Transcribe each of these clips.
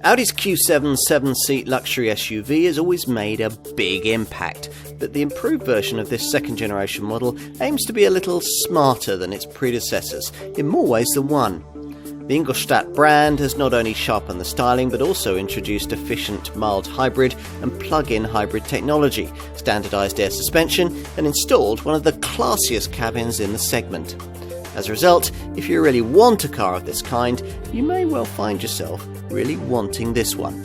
Audi's Q7 7-seat luxury SUV has always made a big impact, but the improved version of this second-generation model aims to be a little smarter than its predecessors, in more ways than one. The Ingolstadt brand has not only sharpened the styling, but also introduced efficient mild hybrid and plug-in hybrid technology, standardised air suspension, and installed one of the classiest cabins in the segment. As a result, if you really want a car of this kind, you may well find yourself really wanting this one.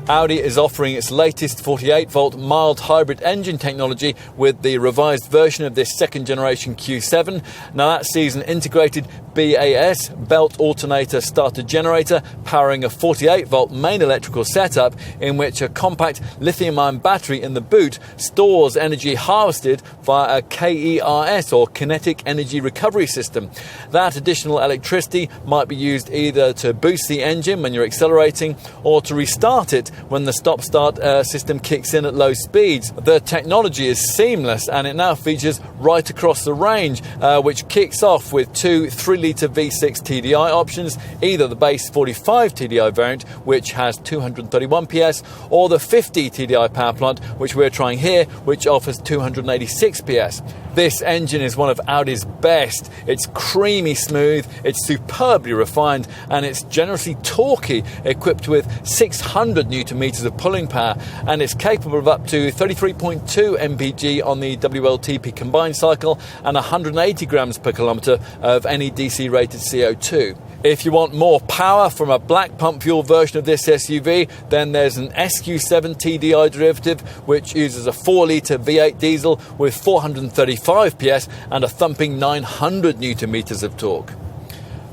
Audi is offering its latest 48-volt mild hybrid engine technology with the revised version of this second-generation Q7. Now that sees an integrated BAS, belt alternator starter generator, powering a 48-volt main electrical setup in which a compact lithium-ion battery in the boot stores energy harvested via a KERS, or kinetic energy recovery system. That additional electricity might be used either to boost the engine when you're accelerating or to restart it when the stop-start system kicks in at low speeds. The technology is seamless and it now features right across the range, which kicks off with two 3-litre V6 TDI options, either the base 45 TDI variant, which has 231 PS, or the 50 TDI power plant, which we're trying here, which offers 286 PS. This engine is one of Audi's best. It's creamy smooth, it's superbly refined, and it's generously torquey, equipped with 600 Newton meters of pulling power, and it's capable of up to 33.2 mpg on the WLTP combined cycle and 180 grams per kilometre of NEDC rated CO2. If you want more power from a black pump fuel version of this SUV, then there's an SQ7 TDI derivative, which uses a 4-litre V8 diesel with 435 PS and a thumping 900 Newton meters of torque.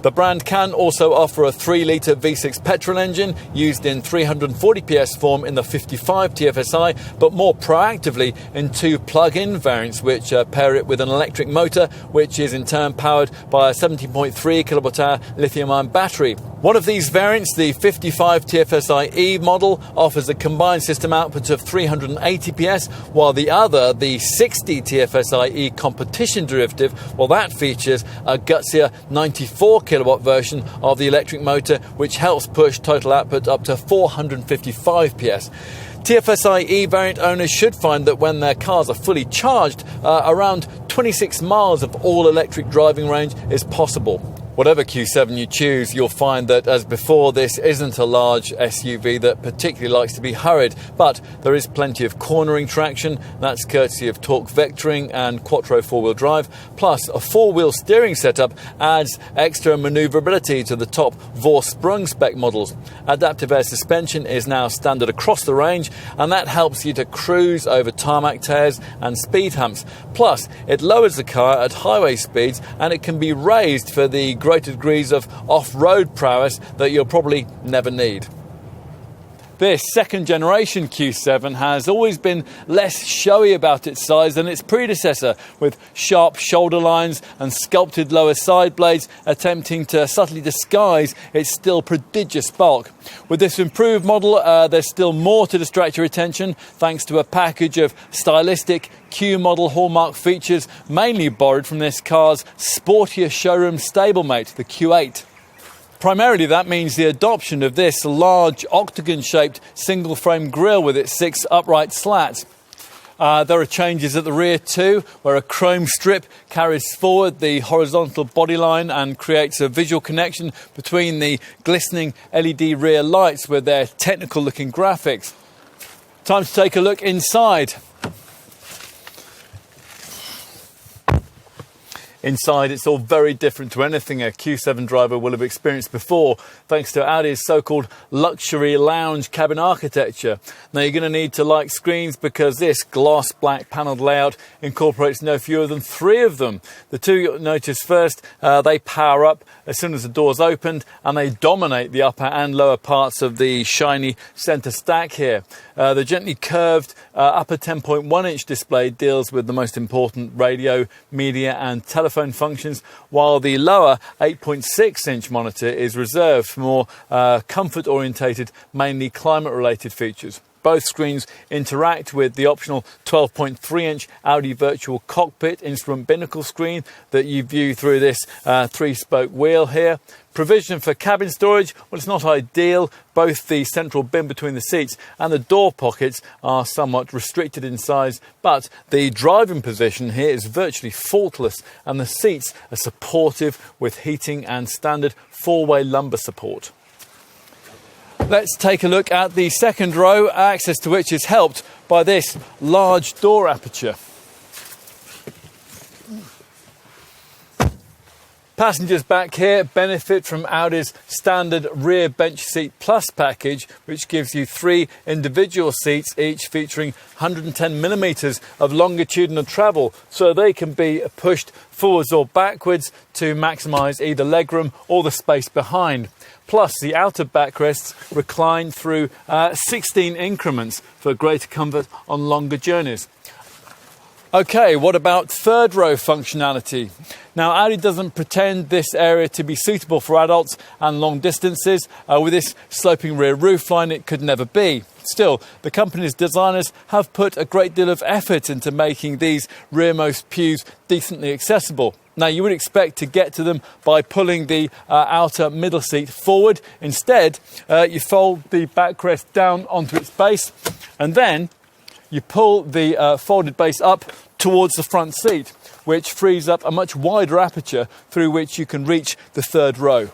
The brand can also offer a 3-litre V6 petrol engine used in 340 PS form in the 55 TFSI, but more proactively in two plug-in variants which pair it with an electric motor, which is in turn powered by a 17.3 kWh lithium-ion battery. One of these variants, the 55 TFSI-E model, offers a combined system output of 380 PS, while the other, the 60 TFSI-E competition derivative, well, that features a gutsier 94 kilowatt version of the electric motor, which helps push total output up to 455 PS. TFSI-E variant owners should find that when their cars are fully charged, around 26 miles of all-electric driving range is possible. Whatever Q7 you choose, you'll find that, as before, this isn't a large SUV that particularly likes to be hurried, but there is plenty of cornering traction. That's courtesy of torque vectoring and quattro four-wheel drive, plus a four-wheel steering setup adds extra manoeuvrability to the top Vorsprung spec models. Adaptive air suspension is now standard across the range, and that helps you to cruise over tarmac tears and speed humps. Plus, it lowers the car at highway speeds, and it can be raised for the greater degrees of off-road prowess that you'll probably never need. This second-generation Q7 has always been less showy about its size than its predecessor, with sharp shoulder lines and sculpted lower side blades attempting to subtly disguise its still prodigious bulk. With this improved model, there's still more to distract your attention, thanks to a package of stylistic Q-model hallmark features, mainly borrowed from this car's sportier showroom stablemate, the Q8. Primarily, that means the adoption of this large octagon-shaped single-frame grille with its 6 upright slats. There are changes at the rear too, where a chrome strip carries forward the horizontal bodyline and creates a visual connection between the glistening LED rear lights with their technical-looking graphics. Time to take a look inside. Inside, it's all very different to anything a Q7 driver will have experienced before, thanks to Audi's so-called luxury lounge cabin architecture. Now, you're going to need to like screens because this gloss black panelled layout incorporates no fewer than 3 of them. The two you'll notice first, they power up as soon as the door's opened, and they dominate the upper and lower parts of the shiny centre stack here. The gently curved upper 10.1-inch display deals with the most important radio, media and telephone functions, while the lower 8.6-inch monitor is reserved for more comfort-orientated, mainly climate-related features. both screens interact with the optional 12.3-inch Audi Virtual Cockpit instrument binnacle screen that you view through this three-spoke wheel here. Provision for cabin storage, well, it's not ideal. Both the central bin between the seats and the door pockets are somewhat restricted in size, but the driving position here is virtually faultless, and the seats are supportive with heating and standard four-way lumbar support. Let's take a look at the second row, access to which is helped by this large door aperture. Passengers back here benefit from Audi's standard rear bench seat plus package, which gives you 3 individual seats, each featuring 110 millimetres of longitudinal travel, so they can be pushed forwards or backwards to maximise either legroom or the space behind. Plus, the outer backrests recline through 16 increments for greater comfort on longer journeys. Okay, what about third row functionality? Now, Audi doesn't pretend this area to be suitable for adults and long distances. With this sloping rear roofline, it could never be. Still, the company's designers have put a great deal of effort into making these rearmost pews decently accessible. Now, you would expect to get to them by pulling the outer middle seat forward. Instead, you fold the backrest down onto its base, and then you pull the folded base up towards the front seat, which frees up a much wider aperture through which you can reach the third row.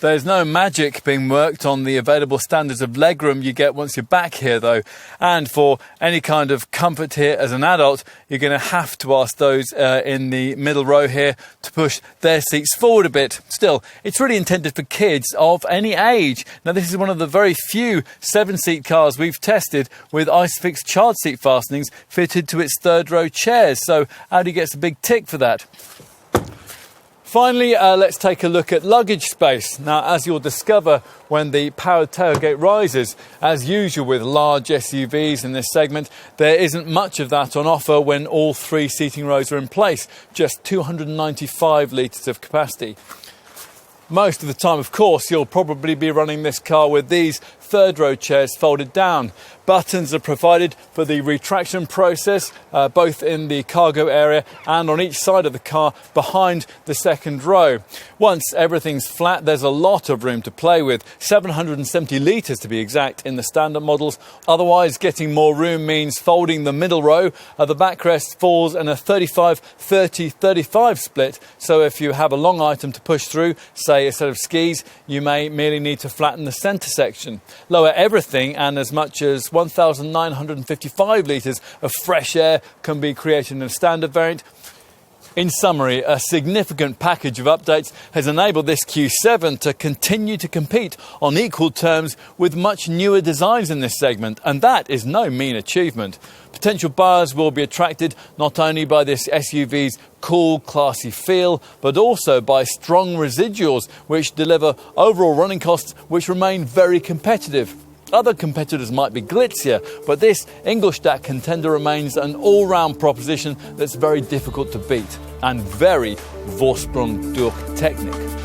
There's no magic being worked on the available standards of legroom you get once you're back here, though. And for any kind of comfort here as an adult, you're going to have to ask those in the middle row here to push their seats forward a bit. Still, it's really intended for kids of any age. Now, this is one of the very few 7-seat cars we've tested with ISOFIX child seat fastenings fitted to its third row chairs, so Audi gets a big tick for that. Finally, let's take a look at luggage space. Now, as you'll discover when the powered tailgate rises, as usual with large SUVs in this segment, there isn't much of that on offer when all 3 seating rows are in place, just 295 litres of capacity. Most of the time, of course, you'll probably be running this car with these third row chairs folded down. Buttons are provided for the retraction process, both in the cargo area and on each side of the car behind the second row. Once everything's flat, there's a lot of room to play with, 770 litres to be exact in the standard models. Otherwise, getting more room means folding the middle row. The backrest falls in a 35-30-35 split, so if you have a long item to push through, say a set of skis, you may merely need to flatten the centre section. Lower everything and as much as 1,955 litres of fresh air can be created in a standard variant. In summary, a significant package of updates has enabled this Q7 to continue to compete on equal terms with much newer designs in this segment, and that is no mean achievement. Potential buyers will be attracted not only by this SUV's cool, classy feel, but also by strong residuals, which deliver overall running costs which remain very competitive. Other competitors might be glitzier, but this Ingolstadt contender remains an all-round proposition that's very difficult to beat and very Vorsprung durch Technik.